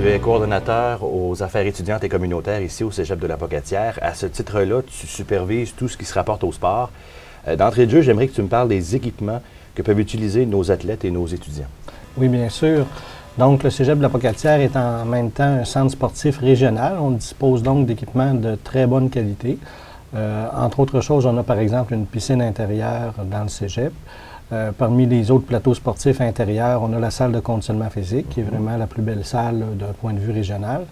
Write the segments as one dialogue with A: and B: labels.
A: tu es coordonnateur aux affaires étudiantes et communautaires ici au Cégep de la Pocatière. À ce titre-là, tu supervises tout ce qui se rapporte au sport. D'entrée de jeu, j'aimerais que tu me parles des équipements que peuvent utiliser nos athlètes et nos étudiants.
B: Oui, bien sûr. Donc, le Cégep de la Pocatière est en même temps un centre sportif régional. On dispose donc d'équipements de très bonne qualité. Entre autres choses, on a par exemple une piscine intérieure dans le Cégep. Parmi les autres plateaux sportifs intérieurs, on a la salle de conditionnement physique, qui est vraiment la plus belle salle d'un point de vue régional.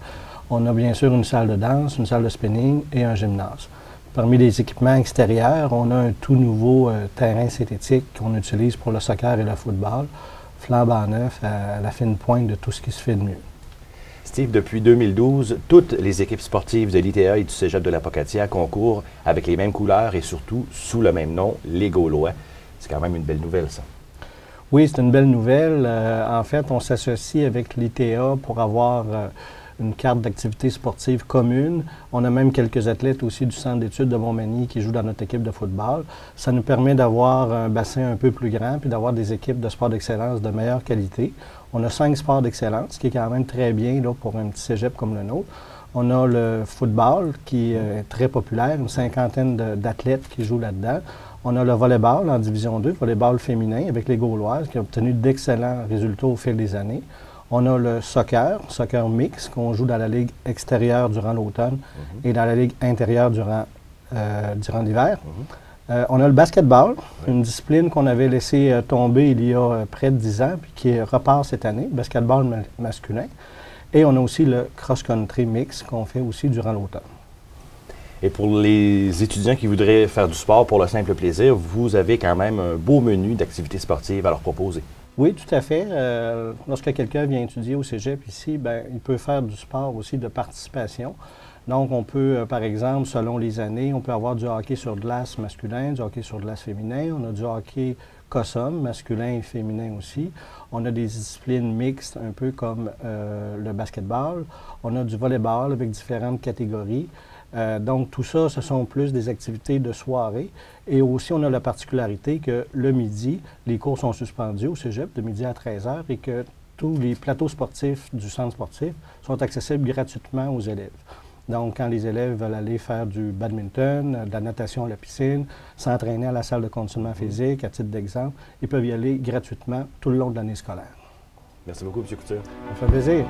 B: On a bien sûr une salle de danse, une salle de spinning et un gymnase. Parmi les équipements extérieurs, on a un tout nouveau terrain synthétique qu'on utilise pour le soccer et le football, flambant neuf à la fine pointe de tout ce qui se fait de mieux.
A: Steve, depuis 2012, toutes les équipes sportives de l'ITA et du Cégep de la Pocatière concourent avec les mêmes couleurs et surtout sous le même nom, les Gaulois. C'est quand même une belle nouvelle, ça.
B: Oui, c'est une belle nouvelle. En fait, on s'associe avec l'ITA pour avoir une carte d'activité sportive commune. On a même quelques athlètes aussi du centre d'études de Montmagny qui jouent dans notre équipe de football. Ça nous permet d'avoir un bassin un peu plus grand puis d'avoir des équipes de sport d'excellence de meilleure qualité. On a 5 sports d'excellence, ce qui est quand même très bien là, pour un petit cégep comme le nôtre. On a le football qui est très populaire, une cinquantaine d'athlètes qui jouent là-dedans. On a le volleyball en division 2, volleyball féminin avec les Gauloises qui ont obtenu d'excellents résultats au fil des années. On a le soccer mix qu'on joue dans la ligue extérieure durant l'automne et dans la ligue intérieure durant l'hiver. On a le basketball, une discipline qu'on avait laissé tomber il y a près de 10 ans puis qui repart cette année, basketball masculin. Et on a aussi le cross-country mix qu'on fait aussi durant l'automne.
A: Et pour les étudiants qui voudraient faire du sport pour le simple plaisir, vous avez quand même un beau menu d'activités sportives à leur proposer.
B: Oui, tout à fait. Lorsque quelqu'un vient étudier au Cégep ici, bien, il peut faire du sport aussi de participation. Donc, on peut, par exemple, selon les années, on peut avoir du hockey sur glace masculin, du hockey sur glace féminin. On a du hockey COSOM, masculin et féminin aussi. On a des disciplines mixtes, un peu comme le basketball. On a du volleyball avec différentes catégories. Donc, tout ça, ce sont plus des activités de soirée. Et aussi, on a la particularité que le midi, les cours sont suspendus au Cégep de midi à 13h et que tous les plateaux sportifs du centre sportif sont accessibles gratuitement aux élèves. Donc, quand les élèves veulent aller faire du badminton, de la natation à la piscine, s'entraîner à la salle de conditionnement physique, à titre d'exemple, ils peuvent y aller gratuitement tout le long de l'année scolaire.
A: Merci beaucoup, M. Couture.
B: Ça fait plaisir.